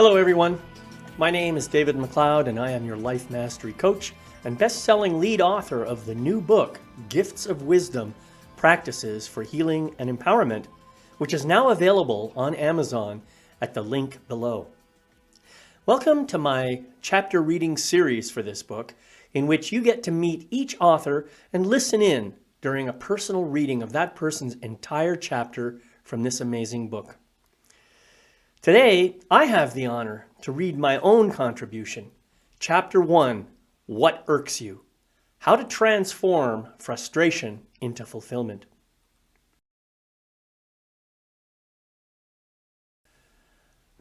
Hello everyone, my name is David McLeod and I am your Life Mastery Coach and best-selling lead author of the new book, Gifts of Wisdom, Practices for Healing and Empowerment, which is now available on Amazon at the link below. Welcome to my chapter reading series for this book, in which you get to meet each author and listen in during a personal reading of that person's entire chapter from this amazing book. Today, I have the honor to read my own contribution, Chapter 1, What Irks You? How to Transform Frustration into Fulfillment.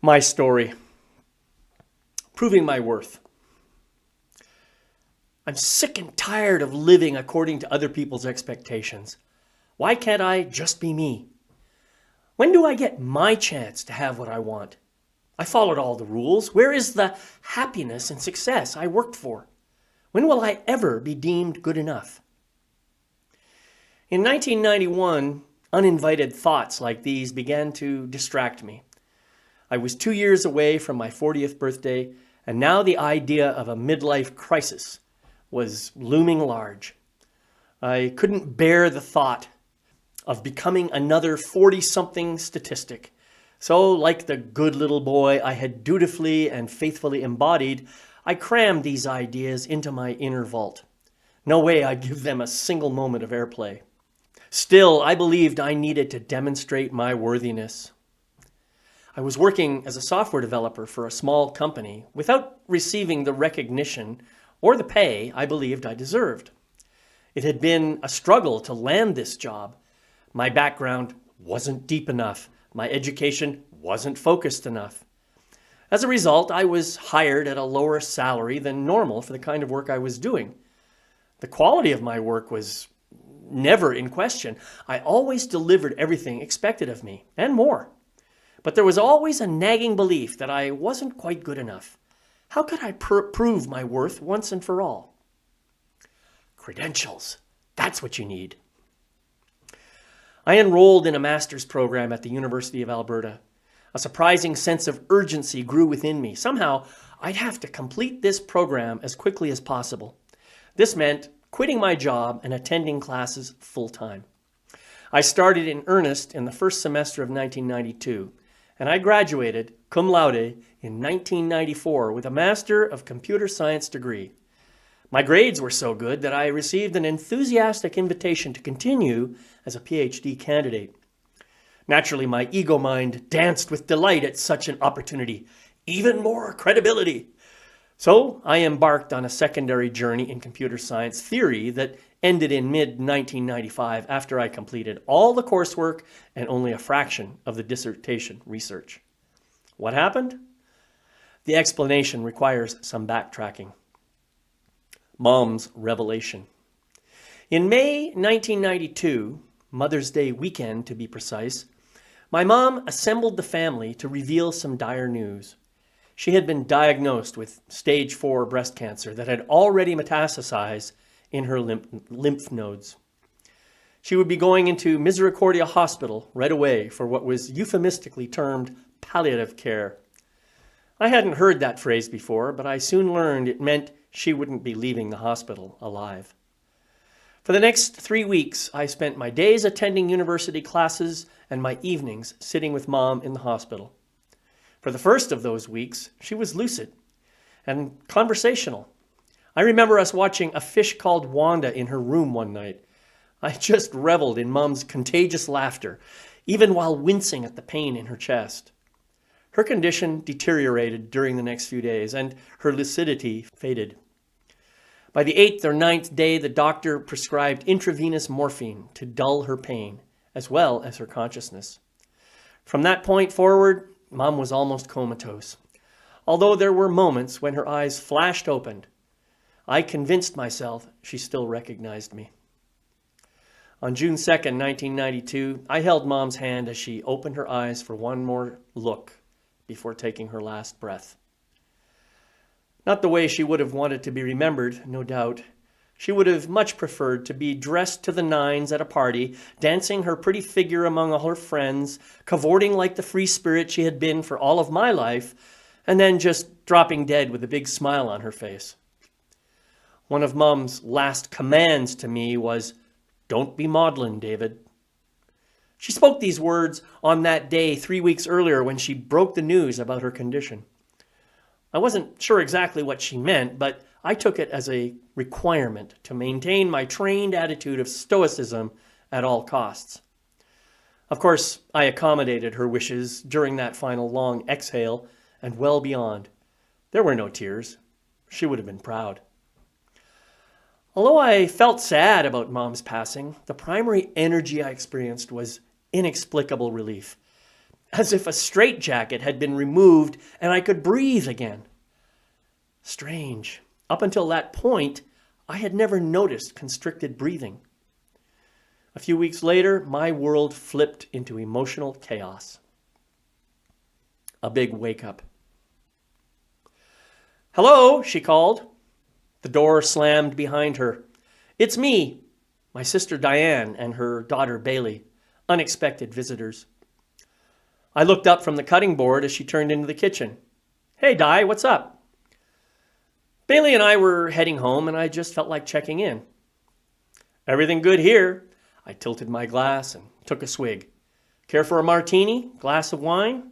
My story. Proving my worth. I'm sick and tired of living according to other people's expectations. Why can't I just be me? When do I get my chance to have what I want? I followed all the rules. Where is the happiness and success I worked for? When will I ever be deemed good enough? In 1991, uninvited thoughts like these began to distract me. I was 2 years away from my 40th birthday, and now the idea of a midlife crisis was looming large. I couldn't bear the thought of becoming another 40-something statistic. So, like the good little boy I had dutifully and faithfully embodied, I crammed these ideas into my inner vault. No way I'd give them a single moment of airplay. Still, I believed I needed to demonstrate my worthiness. I was working as a software developer for a small company without receiving the recognition or the pay I believed I deserved. It had been a struggle to land this job. My background wasn't deep enough. My education wasn't focused enough. As a result, I was hired at a lower salary than normal for the kind of work I was doing. The quality of my work was never in question. I always delivered everything expected of me, and more. But there was always a nagging belief that I wasn't quite good enough. How could I prove my worth once and for all? Credentials. That's what you need. I enrolled in a master's program at the University of Alberta. A surprising sense of urgency grew within me. Somehow, I'd have to complete this program as quickly as possible. This meant quitting my job and attending classes full-time. I started in earnest in the first semester of 1992, and I graduated cum laude in 1994 with a Master of Computer Science degree. My grades were so good that I received an enthusiastic invitation to continue as a PhD candidate. Naturally, my ego mind danced with delight at such an opportunity. Even more credibility. So I embarked on a secondary journey in computer science theory that ended in mid-1995 after I completed all the coursework and only a fraction of the dissertation research. What happened? The explanation requires some backtracking. Mom's revelation. In May 1992, Mother's Day weekend to be precise, my mom assembled the family to reveal some dire news. She had been diagnosed with stage 4 breast cancer that had already metastasized in her lymph nodes. She would be going into Misericordia Hospital right away for what was euphemistically termed palliative care. I hadn't heard that phrase before, but I soon learned it meant she wouldn't be leaving the hospital alive. For the next 3 weeks, I spent my days attending university classes and my evenings sitting with Mom in the hospital. For the first of those weeks, she was lucid and conversational. I remember us watching A Fish Called Wanda in her room one night. I just reveled in Mom's contagious laughter, even while wincing at the pain in her chest. Her condition deteriorated during the next few days, and her lucidity faded. By the 8th or 9th day, the doctor prescribed intravenous morphine to dull her pain, as well as her consciousness. From that point forward, Mom was almost comatose, although there were moments when her eyes flashed open. I convinced myself she still recognized me. On June 2nd, 1992, I held Mom's hand as she opened her eyes for one more look before taking her last breath. Not the way she would have wanted to be remembered, no doubt. She would have much preferred to be dressed to the nines at a party, dancing her pretty figure among all her friends, cavorting like the free spirit she had been for all of my life, and then just dropping dead with a big smile on her face. One of Mom's last commands to me was, "Don't be maudlin, David." She spoke these words on that day 3 weeks earlier when she broke the news about her condition. I wasn't sure exactly what she meant, but I took it as a requirement to maintain my trained attitude of stoicism at all costs. Of course, I accommodated her wishes during that final long exhale and well beyond. There were no tears. She would have been proud. Although I felt sad about Mom's passing, the primary energy I experienced was inexplicable relief, as if a straitjacket had been removed and I could breathe again. Strange. Up until that point, I had never noticed constricted breathing. A few weeks later, my world flipped into emotional chaos. A big wake-up. "Hello," she called. The door slammed behind her. "It's me, my sister Diane and her daughter Bailey, unexpected visitors." I looked up from the cutting board as she turned into the kitchen. "Hey, Di, what's up?" Bailey and I were heading home, and I just felt like checking in. "Everything good here?" I tilted my glass and took a swig. "Care for a martini? Glass of wine?"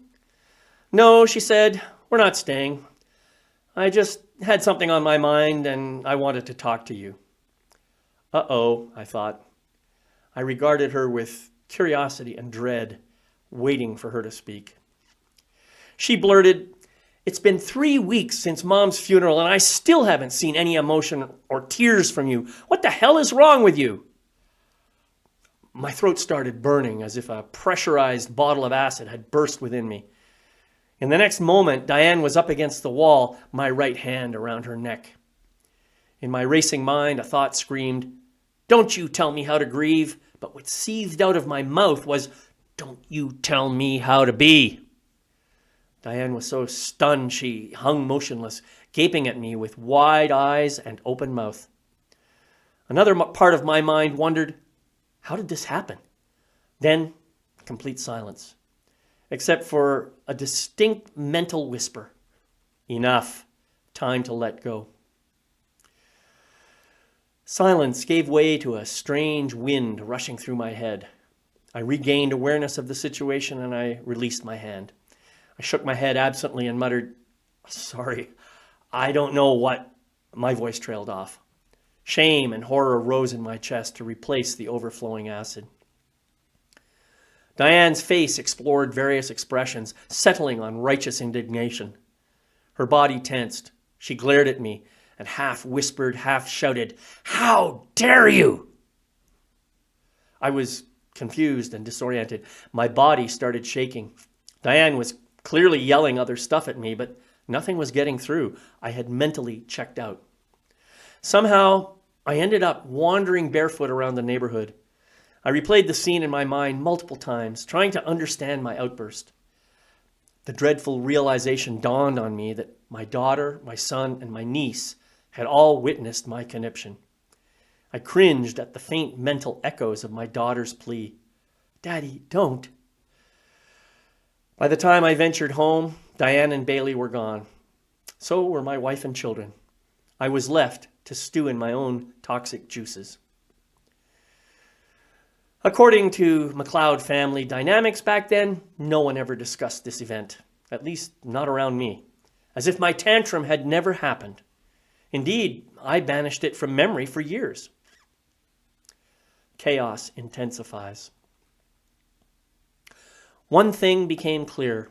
"No," she said. "We're not staying. I just had something on my mind, and I wanted to talk to you." Uh-oh, I thought. I regarded her with curiosity and dread, waiting for her to speak. She blurted, "It's been 3 weeks since Mom's funeral, and I still haven't seen any emotion or tears from you. What the hell is wrong with you?" My throat started burning as if a pressurized bottle of acid had burst within me. In the next moment, Diane was up against the wall, my right hand around her neck. In my racing mind, a thought screamed, "Don't you tell me how to grieve," but what seethed out of my mouth was, "Don't you tell me how to be." Diane was so stunned she hung motionless, gaping at me with wide eyes and open mouth. Another part of my mind wondered, how did this happen? Then, complete silence, except for a distinct mental whisper. Enough. Time to let go. Silence gave way to a strange wind rushing through my head. I regained awareness of the situation and I released my hand. I shook my head absently and muttered, "Sorry, I don't know what." My voice trailed off. Shame and horror rose in my chest to replace the overflowing acid. Diane's face explored various expressions, settling on righteous indignation. Her body tensed. She glared at me and half whispered, half shouted, "How dare you!" I was confused and disoriented. My body started shaking. Diane was clearly yelling other stuff at me, but nothing was getting through. I had mentally checked out. Somehow, I ended up wandering barefoot around the neighborhood. I replayed the scene in my mind multiple times, trying to understand my outburst. The dreadful realization dawned on me that my daughter, my son, and my niece had all witnessed my conniption. I cringed at the faint mental echoes of my daughter's plea. "Daddy, don't." By the time I ventured home, Diane and Bailey were gone. So were my wife and children. I was left to stew in my own toxic juices. According to McLeod family dynamics back then, no one ever discussed this event, at least not around me, as if my tantrum had never happened. Indeed, I banished it from memory for years. Chaos intensifies. One thing became clear.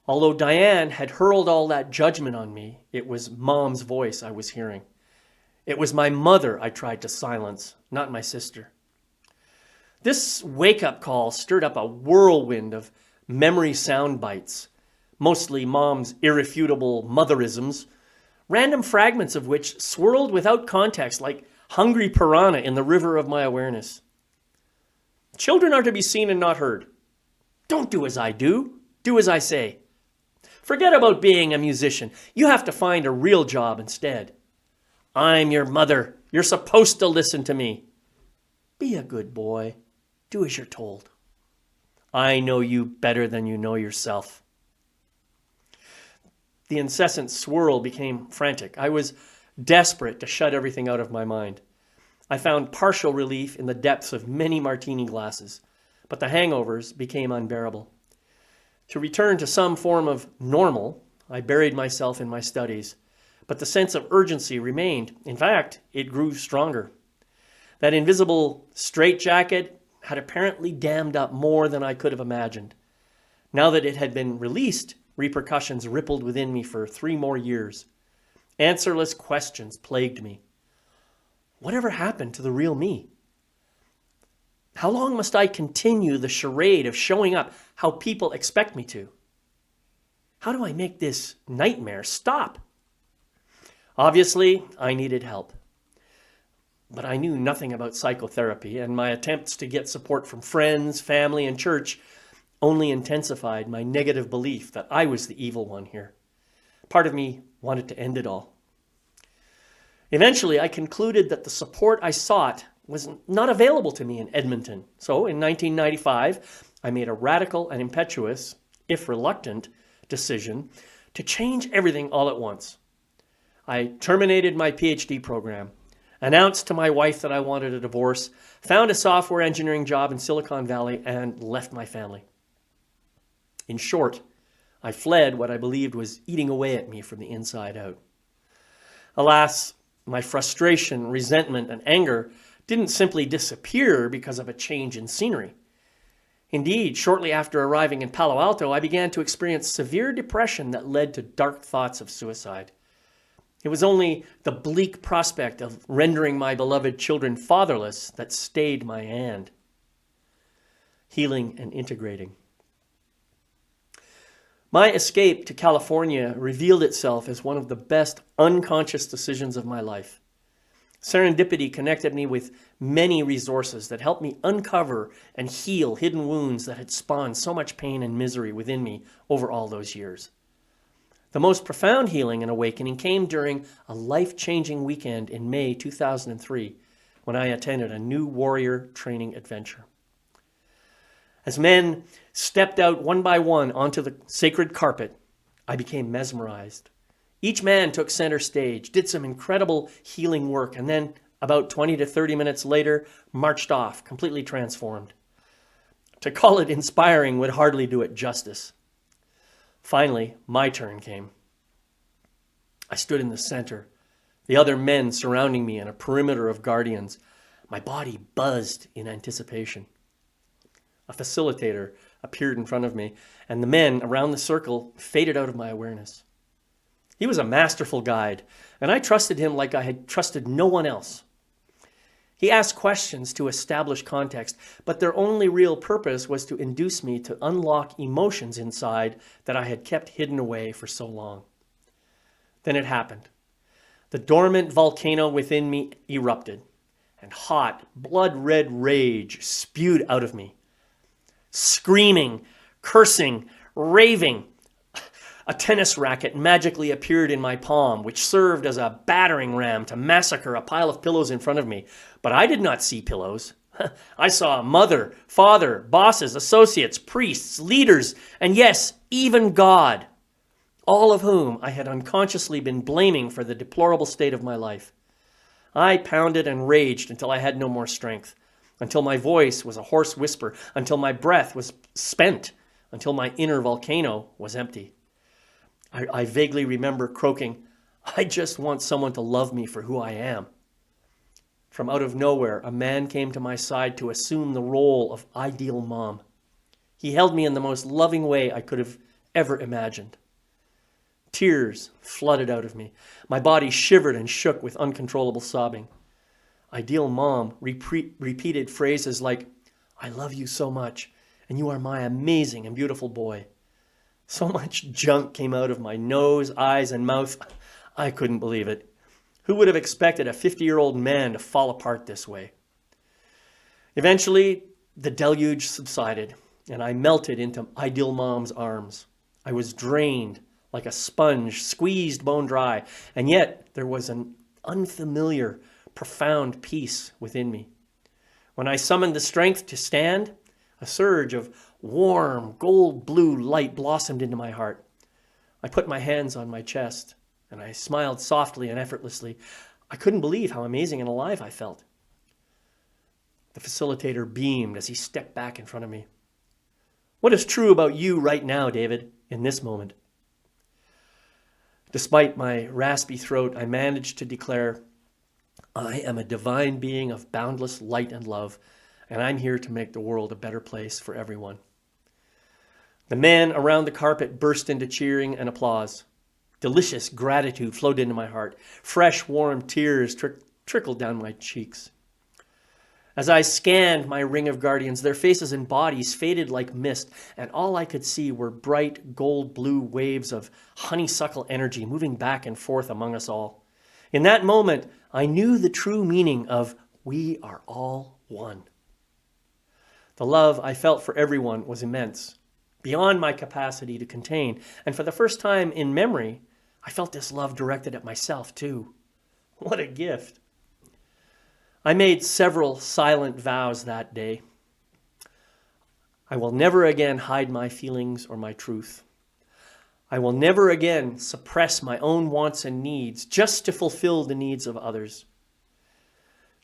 Although Diane had hurled all that judgment on me, it was Mom's voice I was hearing. It was my mother I tried to silence, not my sister. This wake-up call stirred up a whirlwind of memory sound bites, mostly Mom's irrefutable motherisms, random fragments of which swirled without context like hungry piranha in the river of my awareness. Children are to be seen and not heard. Don't do as I do. Do as I say. Forget about being a musician. You have to find a real job instead. I'm your mother. You're supposed to listen to me. Be a good boy. Do as you're told. I know you better than you know yourself. The incessant swirl became frantic. I was desperate to shut everything out of my mind. I found partial relief in the depths of many martini glasses, but the hangovers became unbearable. To return to some form of normal, I buried myself in my studies, but the sense of urgency remained. In fact, it grew stronger. That invisible straitjacket had apparently dammed up more than I could have imagined. Now that it had been released, repercussions rippled within me for 3 more years. Answerless questions plagued me. Whatever happened to the real me? How long must I continue the charade of showing up how people expect me to? How do I make this nightmare stop? Obviously, I needed help. But I knew nothing about psychotherapy, and my attempts to get support from friends, family, and church only intensified my negative belief that I was the evil one here. Part of me wanted to end it all. Eventually, I concluded that the support I sought was not available to me in Edmonton. So in 1995, I made a radical and impetuous, if reluctant, decision to change everything all at once. I terminated my PhD program, announced to my wife that I wanted a divorce, found a software engineering job in Silicon Valley, and left my family. In short, I fled what I believed was eating away at me from the inside out. Alas, my frustration, resentment, and anger didn't simply disappear because of a change in scenery. Indeed, shortly after arriving in Palo Alto, I began to experience severe depression that led to dark thoughts of suicide. It was only the bleak prospect of rendering my beloved children fatherless that stayed my hand. Healing and integrating. My escape to California revealed itself as one of the best unconscious decisions of my life. Serendipity connected me with many resources that helped me uncover and heal hidden wounds that had spawned so much pain and misery within me over all those years. The most profound healing and awakening came during a life-changing weekend in May 2003 when I attended a new warrior training adventure. As men stepped out one by one onto the sacred carpet, I became mesmerized. Each man took center stage, did some incredible healing work, and then, about 20 to 30 minutes later, marched off, completely transformed. To call it inspiring would hardly do it justice. Finally, my turn came. I stood in the center, the other men surrounding me in a perimeter of guardians. My body buzzed in anticipation. A facilitator appeared in front of me, and the men around the circle faded out of my awareness. He was a masterful guide, and I trusted him like I had trusted no one else. He asked questions to establish context, but their only real purpose was to induce me to unlock emotions inside that I had kept hidden away for so long. Then it happened. The dormant volcano within me erupted, and hot, blood-red rage spewed out of me. Screaming, cursing, raving. A tennis racket magically appeared in my palm, which served as a battering ram to massacre a pile of pillows in front of me. But I did not see pillows. I saw mother, father, bosses, associates, priests, leaders, and yes, even God, all of whom I had unconsciously been blaming for the deplorable state of my life. I pounded and raged until I had no more strength, until my voice was a hoarse whisper, until my breath was spent, until my inner volcano was empty. I vaguely remember croaking, "I just want someone to love me for who I am." From out of nowhere, a man came to my side to assume the role of ideal mom. He held me in the most loving way I could have ever imagined. Tears flooded out of me. My body shivered and shook with uncontrollable sobbing. Ideal mom repeated phrases like, "I love you so much, and you are my amazing and beautiful boy." So much junk came out of my nose, eyes, and mouth. I couldn't believe it. Who would have expected a 50-year-old man to fall apart this way? Eventually, the deluge subsided, and I melted into Ideal Mom's arms. I was drained like a sponge, squeezed bone dry, and yet there was an unfamiliar, profound peace within me. When I summoned the strength to stand, a surge of warm, gold blue light blossomed into my heart. I put my hands on my chest, and I smiled softly and effortlessly. I couldn't believe how amazing and alive I felt. The facilitator beamed as he stepped back in front of me. What is true about you right now, David, in this moment? Despite my raspy throat, I managed to declare, I am a divine being of boundless light and love, and I'm here to make the world a better place for everyone. The men around the carpet burst into cheering and applause. Delicious gratitude flowed into my heart. Fresh, warm tears trickled down my cheeks. As I scanned my ring of guardians, their faces and bodies faded like mist, and all I could see were bright gold-blue waves of honeysuckle energy moving back and forth among us all. In that moment, I knew the true meaning of we are all one. The love I felt for everyone was immense, beyond my capacity to contain, and for the first time in memory, I felt this love directed at myself too. What a gift. I made several silent vows that day. I will never again hide my feelings or my truth. I will never again suppress my own wants and needs just to fulfill the needs of others.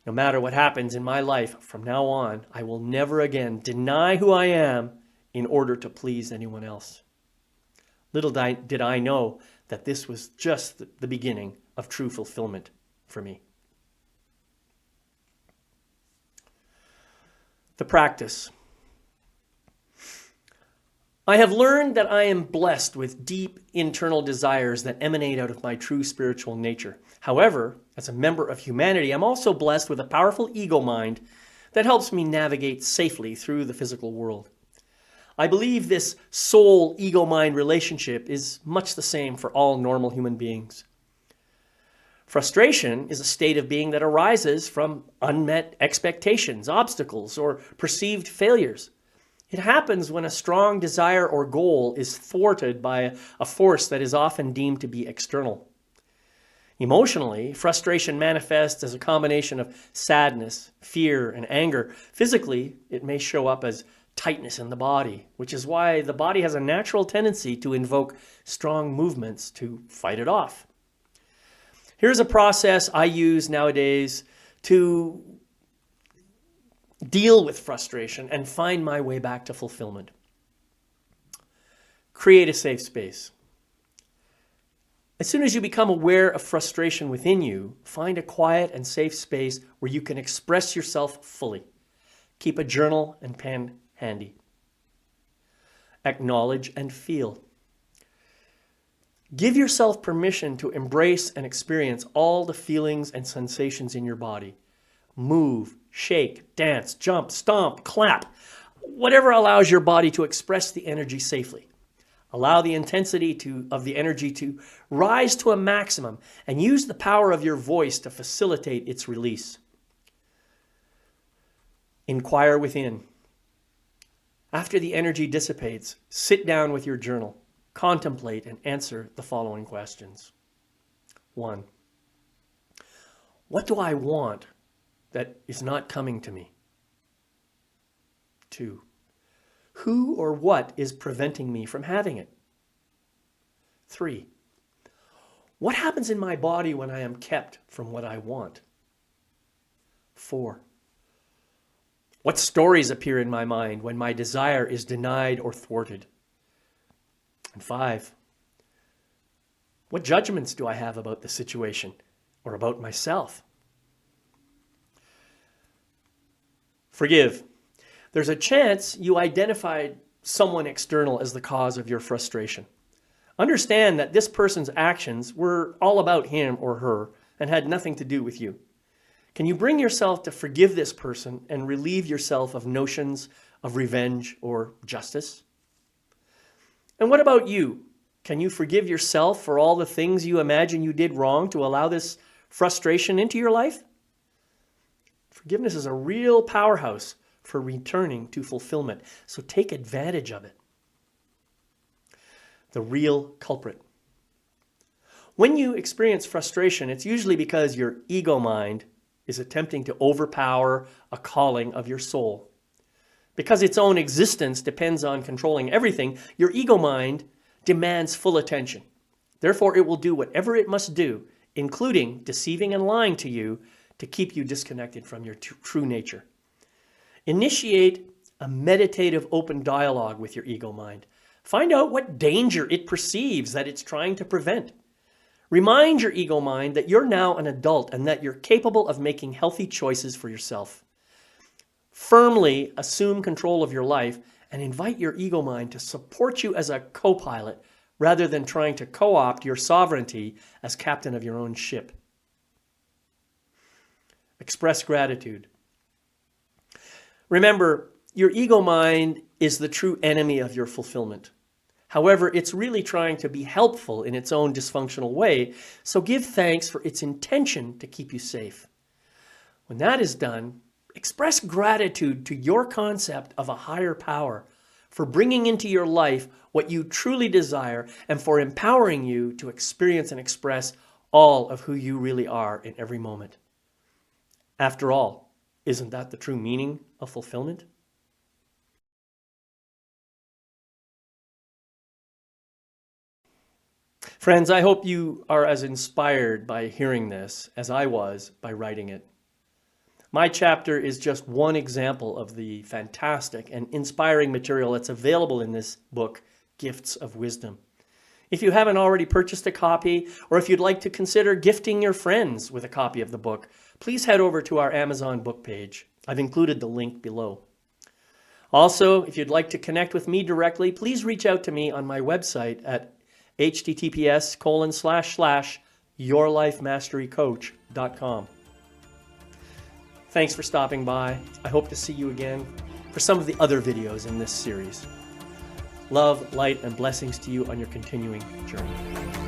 No matter what happens in my life from now on, I will never again deny who I am in order to please anyone else. Little did I know that this was just the beginning of true fulfillment for me. The practice. I have learned that I am blessed with deep internal desires that emanate out of my true spiritual nature. However, as a member of humanity, I'm also blessed with a powerful ego mind that helps me navigate safely through the physical world. I believe this soul-ego-mind relationship is much the same for all normal human beings. Frustration is a state of being that arises from unmet expectations, obstacles, or perceived failures. It happens when a strong desire or goal is thwarted by a force that is often deemed to be external. Emotionally, frustration manifests as a combination of sadness, fear, and anger. Physically, it may show up as tightness in the body, which is why the body has a natural tendency to invoke strong movements to fight it off. Here's a process I use nowadays to deal with frustration and find my way back to fulfillment. Create a safe space. As soon as you become aware of frustration within you, find a quiet and safe space where you can express yourself fully. Keep a journal and pen handy. Acknowledge and feel. Give yourself permission to embrace and experience all the feelings and sensations in your body. Move, shake, dance, jump, stomp, clap, whatever allows your body to express the energy safely. Allow the intensity of the energy to rise to a maximum and use the power of your voice to facilitate its release. Inquire within. After the energy dissipates, sit down with your journal. Contemplate and answer the following questions. 1. What do I want that is not coming to me? 2. Who or what is preventing me from having it? 3. What happens in my body when I am kept from what I want? 4. What stories appear in my mind when my desire is denied or thwarted? And 5, what judgments do I have about the situation or about myself? Forgive. There's a chance you identified someone external as the cause of your frustration. Understand that this person's actions were all about him or her and had nothing to do with you. Can you bring yourself to forgive this person and relieve yourself of notions of revenge or justice? And what about you? Can you forgive yourself for all the things you imagine you did wrong to allow this frustration into your life? Forgiveness is a real powerhouse for returning to fulfillment, so take advantage of it. The real culprit. When you experience frustration, it's usually because your ego mind is attempting to overpower a calling of your soul. Because its own existence depends on controlling everything, your ego mind demands full attention. Therefore, it will do whatever it must do, including deceiving and lying to you to keep you disconnected from your true nature. Initiate a meditative open dialogue with your ego mind. Find out what danger it perceives that it's trying to prevent. Remind your ego mind that you're now an adult and that you're capable of making healthy choices for yourself. Firmly assume control of your life and invite your ego mind to support you as a co-pilot rather than trying to co-opt your sovereignty as captain of your own ship. Express gratitude. Remember, your ego mind is the true enemy of your fulfillment. However, it's really trying to be helpful in its own dysfunctional way, so give thanks for its intention to keep you safe. When that is done, express gratitude to your concept of a higher power for bringing into your life what you truly desire and for empowering you to experience and express all of who you really are in every moment. After all, isn't that the true meaning of fulfillment? Friends, I hope you are as inspired by hearing this as I was by writing it. My chapter is just one example of the fantastic and inspiring material that's available in this book, Gifts of Wisdom. If you haven't already purchased a copy, or if you'd like to consider gifting your friends with a copy of the book, please head over to our Amazon book page. I've included the link below. Also, if you'd like to connect with me directly, please reach out to me on my website at https://yourlifemasterycoach.com. Thanks for stopping by. I hope to see you again for some of the other videos in this series. Love, light, and blessings to you on your continuing journey.